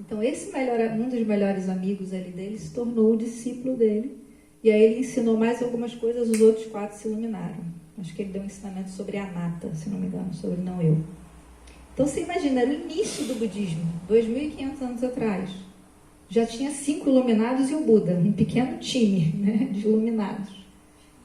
Então um dos melhores amigos ali dele se tornou o discípulo dele. E aí ele ensinou mais algumas coisas, os outros 4 se iluminaram. Acho que ele deu um ensinamento sobre anatta, se não me engano, sobre não eu. Então você imagina, era o início do budismo, 2.500 anos atrás. Já tinha 5 iluminados e o Buda, um pequeno time, né, de iluminados.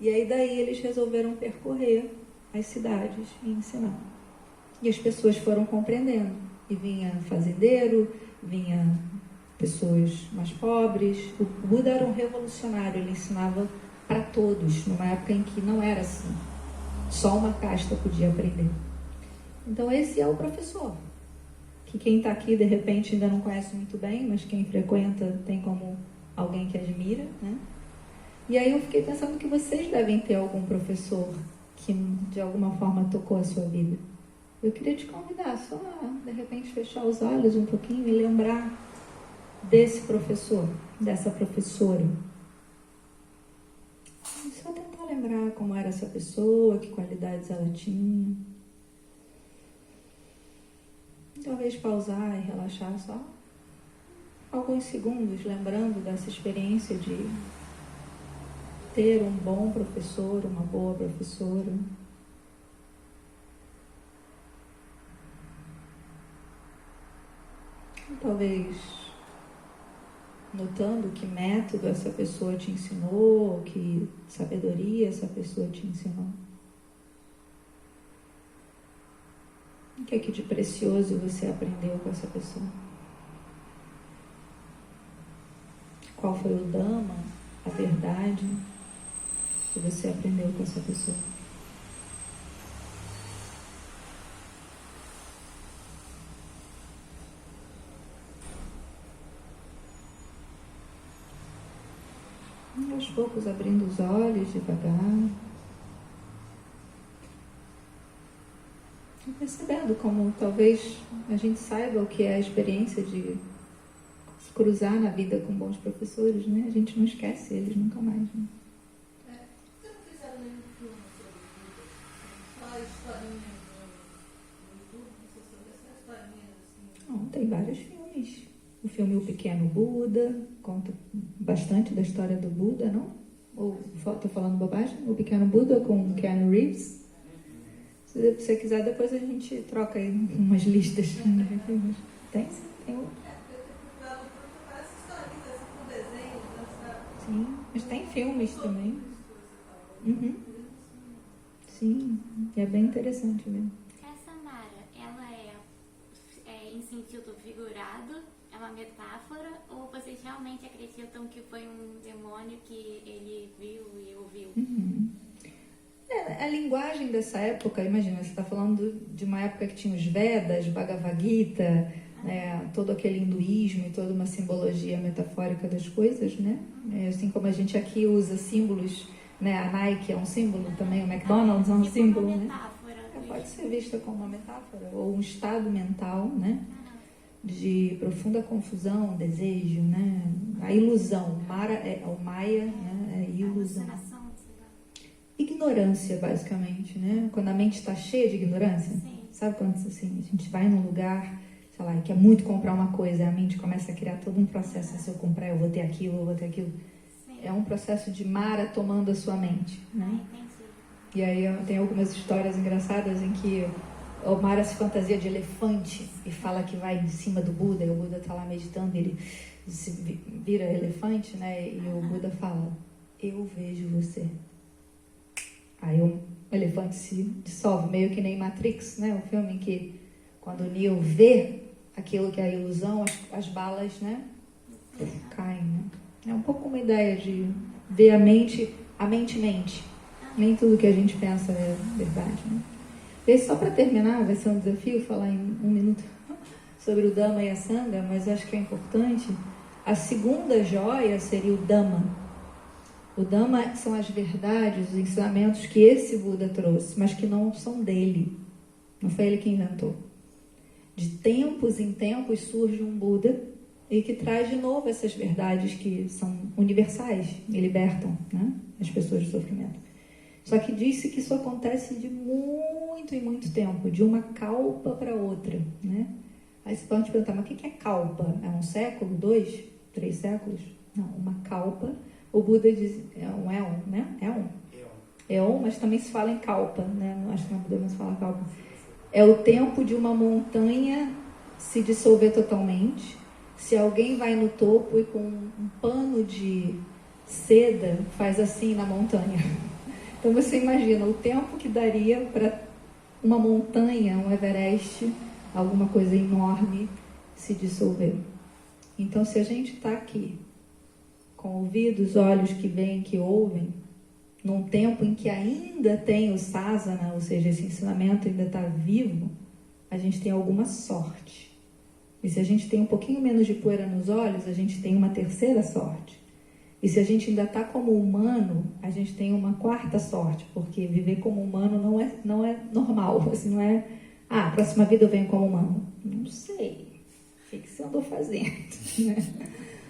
E aí daí eles resolveram percorrer as cidades e ensinar. E as pessoas foram compreendendo. E vinha fazendeiro, vinha pessoas mais pobres. O Buda era um revolucionário, ele ensinava para todos, numa época em que não era assim. Só uma casta podia aprender. Então esse é o professor, que quem está aqui de repente ainda não conhece muito bem, mas quem frequenta tem como alguém que admira, né? E aí eu fiquei pensando que vocês devem ter algum professor que de alguma forma tocou a sua vida. Eu queria te convidar só a, de repente, fechar os olhos um pouquinho e lembrar desse professor, dessa professora. E só tentar lembrar como era essa pessoa, que qualidades ela tinha. Talvez pausar e relaxar só alguns segundos, lembrando dessa experiência de ter um bom professor, uma boa professora. Talvez notando que método essa pessoa te ensinou, que sabedoria essa pessoa te ensinou. O que é que de precioso você aprendeu com essa pessoa? Qual foi o Dhamma, a verdade que você aprendeu com essa pessoa? E aos poucos abrindo os olhos devagar. E percebendo como talvez a gente saiba o que é a experiência de se cruzar na vida com bons professores, né? A gente não esquece eles nunca mais, né? Você não fizeram nenhum filme sobre Buda? Só historinhas no YouTube, não sei sobre essas historinhas assim. Não, tem vários filmes. O filme O Pequeno Buda conta bastante da história do Buda, não? Ou estou falando bobagem? O Pequeno Buda com Keanu Reeves. Se você quiser, depois a gente troca aí umas listas. Tem sim, tem outro. Parece historinhas assim com desenhos, né? Sim, mas tem filmes também. Uhum. Sim, é bem interessante mesmo. Essa Mara, ela é em sentido figurado, é uma metáfora, ou vocês realmente acreditam que foi um demônio que ele viu e ouviu? Uhum. A linguagem dessa época, imagina, você está falando de uma época que tinha os Vedas, Bhagavad Gita, né, todo aquele hinduísmo e toda uma simbologia metafórica das coisas, né? Assim como a gente aqui usa símbolos, né? A Nike é um símbolo também, o McDonald's é um símbolo, né? Pode ser vista como uma metáfora, ou um estado mental, né? De profunda confusão, desejo, né? A ilusão, o Maya, né? É ilusão. Ignorância, basicamente, né? Quando a mente está cheia de ignorância, Sim. sabe quando assim, a gente vai num lugar, sei lá, e quer muito comprar uma coisa, a mente começa a criar todo um processo, se eu comprar eu vou ter aquilo, eu vou ter aquilo. Sim. É um processo de Mara tomando a sua mente, né? E aí tem algumas histórias engraçadas em que o Mara se fantasia de elefante e fala que vai em cima do Buda, e o Buda está lá meditando, e ele se vira elefante, né? E o Buda fala, eu vejo você. Aí o elefante se dissolve, meio que nem Matrix, né? O filme em que quando o Neo vê aquilo que é a ilusão, as balas, né? Caem, né? É um pouco uma ideia de ver a mente mente. Nem tudo que a gente pensa é verdade, né? E só para terminar, vai ser um desafio falar em 1 minuto sobre o Dhamma e a Sangha, mas acho que é importante. A segunda joia seria o Dhamma. O Dhamma são as verdades, os ensinamentos que esse Buda trouxe, mas que não são dele. Não foi ele que inventou. De tempos em tempos surge um Buda e que traz de novo essas verdades que são universais e libertam, né, as pessoas do sofrimento. Só que disse que isso acontece de muito e muito tempo, de uma kalpa para outra, né? Aí você pode perguntar, mas o que é kalpa? É 1 século, 2, 3 séculos? Não, uma kalpa. O Buda diz, é um éon, né? Éon, mas também se fala em kalpa, né? Acho que não podemos falar kalpa. É o tempo de uma montanha se dissolver totalmente. Se alguém vai no topo e com um pano de seda faz assim na montanha. Então você imagina o tempo que daria para uma montanha, um Everest, alguma coisa enorme se dissolver. Então, se a gente está aqui com ouvidos, olhos que veem, que ouvem, num tempo em que ainda tem o sasana, ou seja, esse ensinamento ainda está vivo, a gente tem alguma sorte. E se a gente tem um pouquinho menos de poeira nos olhos, a gente tem uma terceira sorte. E se a gente ainda está como humano, a gente tem uma quarta sorte, porque viver como humano não é normal, assim, não é, próxima vida eu venho como humano. Não sei, o que você andou fazendo? Né?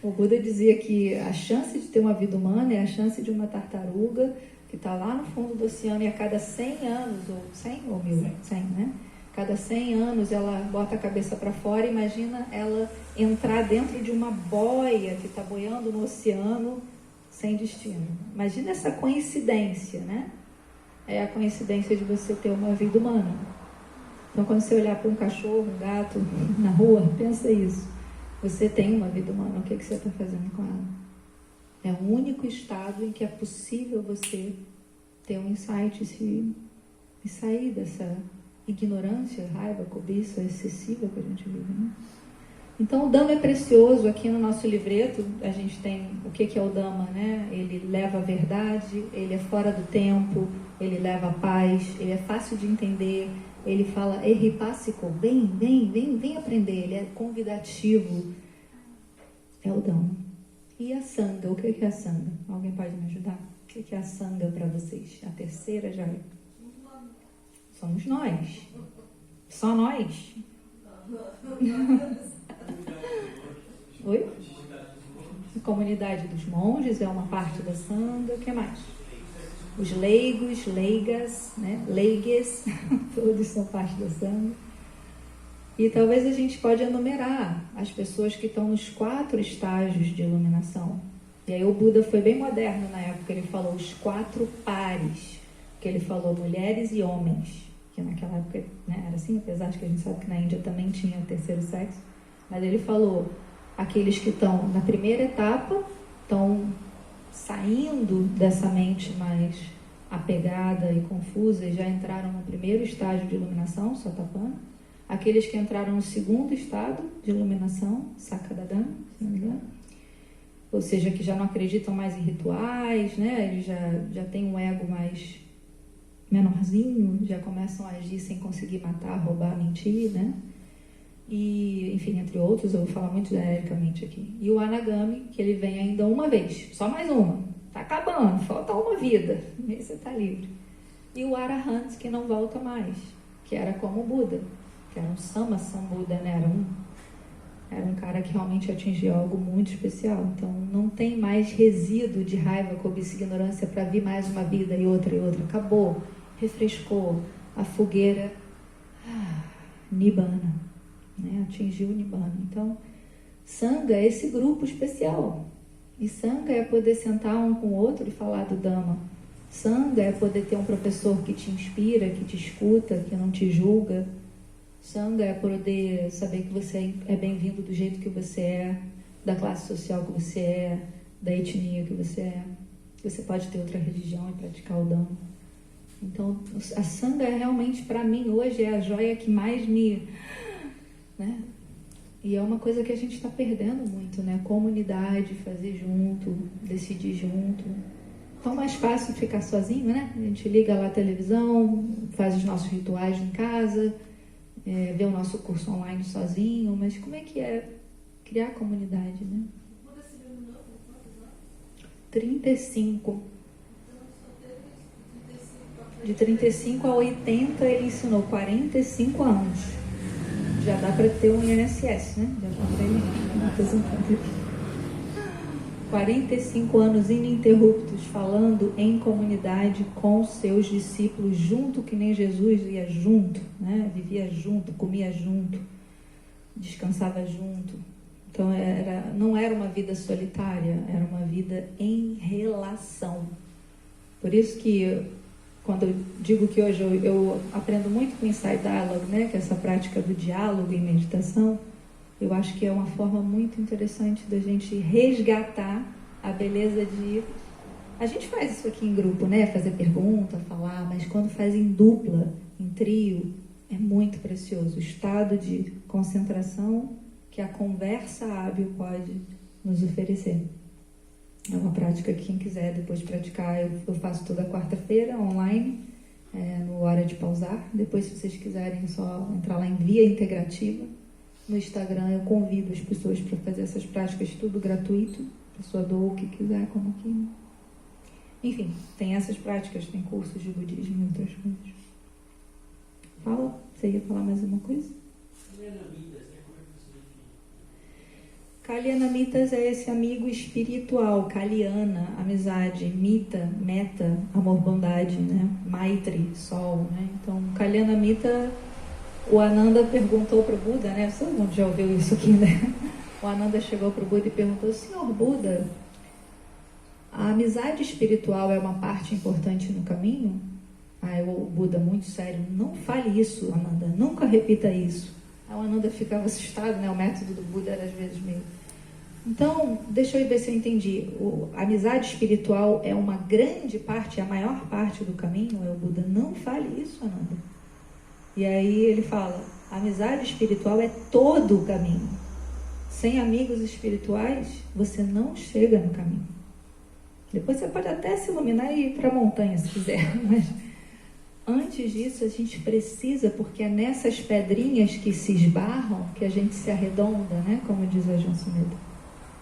O Buda dizia que a chance de ter uma vida humana é a chance de uma tartaruga que está lá no fundo do oceano e a cada 100 anos, ou 100 ou 1000, 100, né? Cada 100 anos ela bota a cabeça para fora, imagina ela entrar dentro de uma boia que está boiando no oceano sem destino. Imagina essa coincidência, né? É a coincidência de você ter uma vida humana. Então, quando você olhar para um cachorro, um gato na rua, pensa isso. Você tem uma vida humana, o que você está fazendo com ela? É o único estado em que é possível você ter um insight e sair dessa ignorância, raiva, cobiça excessiva que a gente vive, né? Então o Dhamma é precioso. Aqui no nosso livreto a gente tem o que é o Dhamma, né? Ele leva a verdade, ele é fora do tempo, ele leva a paz, ele é fácil de entender, ele fala erripássico, vem aprender, ele é convidativo. É o Dhamma. E a Sangha, o que é a Sangha? Alguém pode me ajudar? O que é a Sangha para vocês? A terceira já é. Somos nós. Só nós. Oi? A comunidade dos monges é uma parte da Sangha. O que mais? Os leigos, leigas, né? Leigues, todos são parte da Sangha. E talvez a gente pode enumerar as pessoas que estão nos 4 estágios de iluminação. E aí o Buda foi bem moderno na época, ele falou os 4 pares, que ele falou mulheres e homens, que naquela época, né, era assim, apesar de que a gente sabe que na Índia também tinha o terceiro sexo, mas ele falou aqueles que estão na primeira etapa, estão saindo dessa mente mais apegada e confusa e já entraram no primeiro estágio de iluminação, Sotapanna. Aqueles que entraram no segundo estado de iluminação, Sakadadana, se não me engano, ou seja, que já não acreditam mais em rituais, né? Eles já têm um ego mais menorzinho, já começam a agir sem conseguir matar, roubar, mentir, né? E, enfim, entre outros, eu vou falar muito genericamente aqui. E o Anagami, que ele vem ainda uma vez, só mais uma, tá acabando, falta uma vida, e aí você tá livre. E o Arahant, que não volta mais, que era como o Buda, que era um Sambuda, né? Era um cara que realmente atingiu algo muito especial. Então não tem mais resíduo de raiva, cobiça e ignorância para vir mais uma vida e outra. Acabou, refrescou a fogueira, Nibbana, né? Atingiu o Nibbana. Então Sangha é esse grupo especial. E Sangha é poder sentar um com o outro e falar do Dhamma. Sangha é poder ter um professor que te inspira, que te escuta, que não te julga. Sangha é poder saber que você é bem-vindo do jeito que você é, da classe social que você é, da etnia que você é. Você pode ter outra religião e praticar o Dhamma. Então, a Sangha é realmente, para mim, hoje, é a joia que mais me... né? E é uma coisa que a gente está perdendo muito, né? Comunidade, fazer junto, decidir junto. Então, mais fácil ficar sozinho, né? A gente liga lá a televisão, faz os nossos rituais em casa... ver o nosso curso online sozinho, mas como é que é criar comunidade, né? 35. De 35 a 80 ele ensinou 45 anos. Já dá para ter um INSS, né? Já dá para ele 45 anos ininterruptos falando em comunidade com seus discípulos, junto que nem Jesus ia junto, né? Vivia junto, comia junto. descansava junto. Então não era uma vida solitária, era uma vida em relação. Por isso que quando eu digo que hoje eu aprendo muito com o Insight Dialogue, né, que é essa prática do diálogo em meditação, eu acho que é uma forma muito interessante da gente resgatar a beleza de... A gente faz isso aqui em grupo, né, fazer pergunta, falar, mas quando faz em dupla, em trio, é muito precioso. O estado de concentração que a conversa hábil pode nos oferecer. É uma prática que quem quiser depois praticar, eu faço toda quarta-feira online, no Hora de Pausar. Depois, se vocês quiserem, é só entrar lá em Via Integrativa. No Instagram eu convido as pessoas para fazer essas práticas, tudo gratuito. A pessoa doa o que quiser, como aqui. Enfim, tem essas práticas, tem cursos de budismo e outras coisas. Fala, você ia falar mais uma coisa? Kalyanamitas é esse amigo espiritual, Kalyana, amizade, mita, meta, amor, bondade, né? Maitri, sol, né? Então, Kalyanamita, o Ananda perguntou para o Buda, né? Todo mundo já ouviu isso aqui, né? O Ananda chegou para o Buda e perguntou: Senhor Buda, a amizade espiritual é uma parte importante no caminho? Aí o Buda, muito sério: não fale isso, Ananda, nunca repita isso. Aí o Ananda ficava assustado, né? O método do Buda era às vezes meio... Então, deixa eu ver se eu entendi. A amizade espiritual é uma grande parte, a maior parte do caminho? É o Buda: não fale isso, Ananda. E aí ele fala: a amizade espiritual é todo o caminho. Sem amigos espirituais, você não chega no caminho. Depois você pode até se iluminar e ir para a montanha, se quiser, mas antes disso a gente precisa, porque é nessas pedrinhas que se esbarram que a gente se arredonda, né? Como diz a João Sumeda.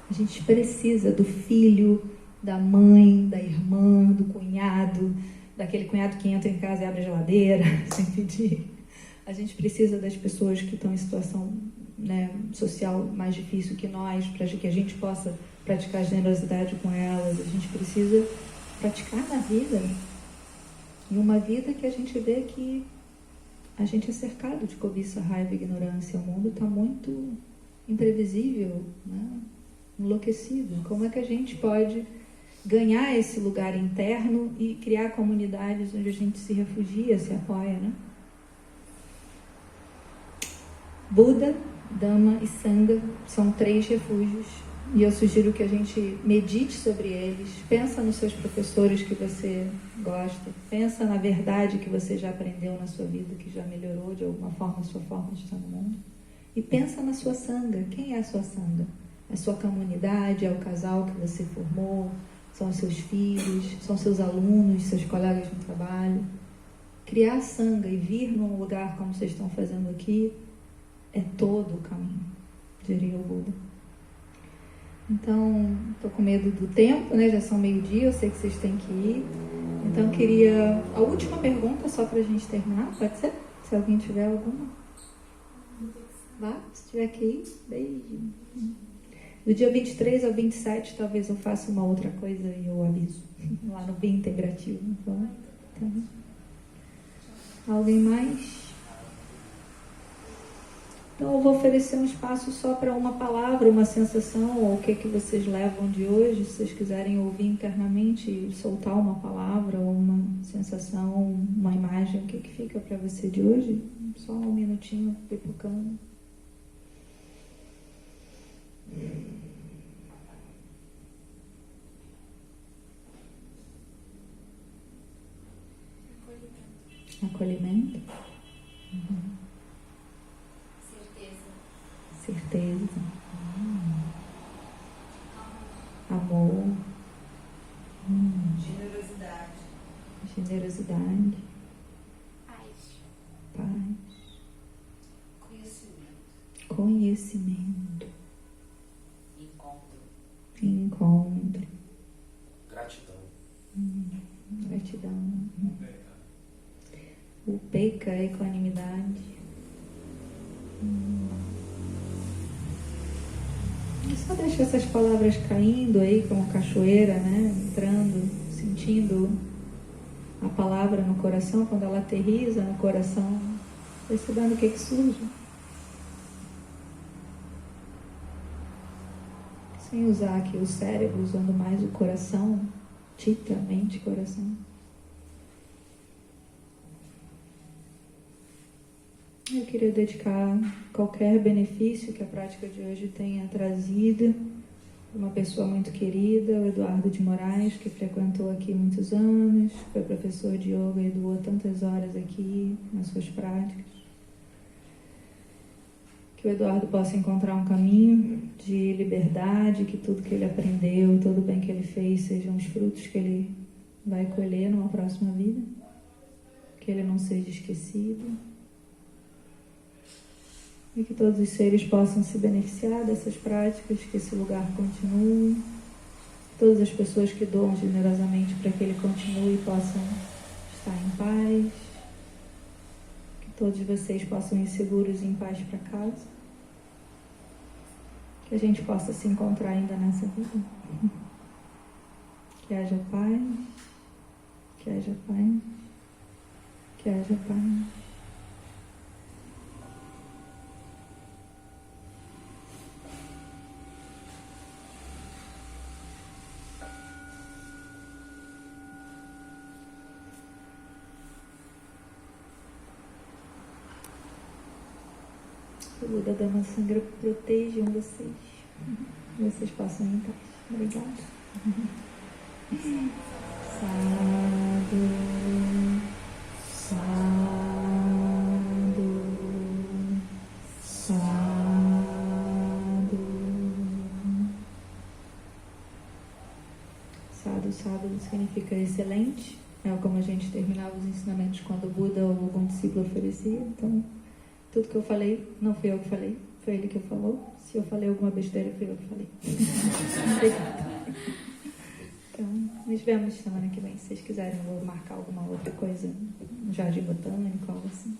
A gente precisa do filho, da mãe, da irmã, do cunhado, daquele cunhado que entra em casa e abre a geladeira sem pedir. A gente precisa das pessoas que estão em situação, né, social mais difícil que nós, para que a gente possa praticar generosidade com elas. A gente precisa praticar na vida. Em uma vida que a gente vê que a gente é cercado de cobiça, raiva e ignorância. O mundo está muito imprevisível, né? Enlouquecido. Como é que a gente pode ganhar esse lugar interno e criar comunidades onde a gente se refugia, se apoia, né? Buda, Dhamma e Sangha são 3 refúgios e eu sugiro que a gente medite sobre eles. Pensa nos seus professores que você gosta, pensa na verdade que você já aprendeu na sua vida, que já melhorou de alguma forma a sua forma de estar no mundo, e pensa na sua Sangha. Quem é a sua Sangha? É a sua comunidade, é o casal que você formou, são os seus filhos, são seus alunos, seus colegas no trabalho. Criar Sangha e vir num lugar como vocês estão fazendo aqui é todo o caminho, diria o Buda. Então, estou com medo do tempo, né? Já são 12:00, eu sei que vocês têm que ir. Então, queria a última pergunta, só para a gente terminar, pode ser? Se alguém tiver alguma. Vá, se tiver que ir, beijo. Do dia 23 ao 27, talvez eu faça uma outra coisa e eu aviso. Lá no Via Integrativo. Então, alguém mais? Então eu vou oferecer um espaço só para uma palavra, uma sensação, ou o que vocês levam de hoje. Se vocês quiserem ouvir internamente e soltar uma palavra, ou uma sensação, uma imagem, o que fica para você de hoje? Só um minutinho pipocando. Acolhimento. Certeza. Amor. Generosidade. Paz. Conhecimento. Encontro. Gratidão. Upekkha, equanimidade. Só deixa essas palavras caindo aí como cachoeira, né? Entrando, sentindo a palavra no coração, quando ela aterriza no coração, percebendo o que surge. sem usar aqui o cérebro, usando mais o coração, Chitta, mente, coração. Eu queria dedicar qualquer benefício que a prática de hoje tenha trazido para uma pessoa muito querida, o Eduardo de Moraes, que frequentou aqui muitos anos, foi professor de yoga e doou tantas horas aqui nas suas práticas. Que o Eduardo possa encontrar um caminho de liberdade, que tudo que ele aprendeu, todo o bem que ele fez, sejam os frutos que ele vai colher numa próxima vida. Que ele não seja esquecido. E que todos os seres possam se beneficiar dessas práticas, que esse lugar continue. Todas as pessoas que doam generosamente para que ele continue possam estar em paz. Que todos vocês possam ir seguros e em paz para casa. Que a gente possa se encontrar ainda nessa vida. Que haja paz. Que haja paz. Que haja paz. Que o Buda Dhamma Sangha protejam vocês. Vocês possam ir em paz. Obrigada. Sadhu, sadhu, sadhu. Sadhu, sadhu significa excelente. É como a gente terminava os ensinamentos quando o Buda ou algum discípulo oferecia. Então, tudo que eu falei, não fui eu que falei, foi ele que falou. Se eu falei alguma besteira, foi eu que falei. Obrigada. Então, nos vemos semana que vem. Se vocês quiserem, eu vou marcar alguma outra coisa no Jardim Botânico, algo assim.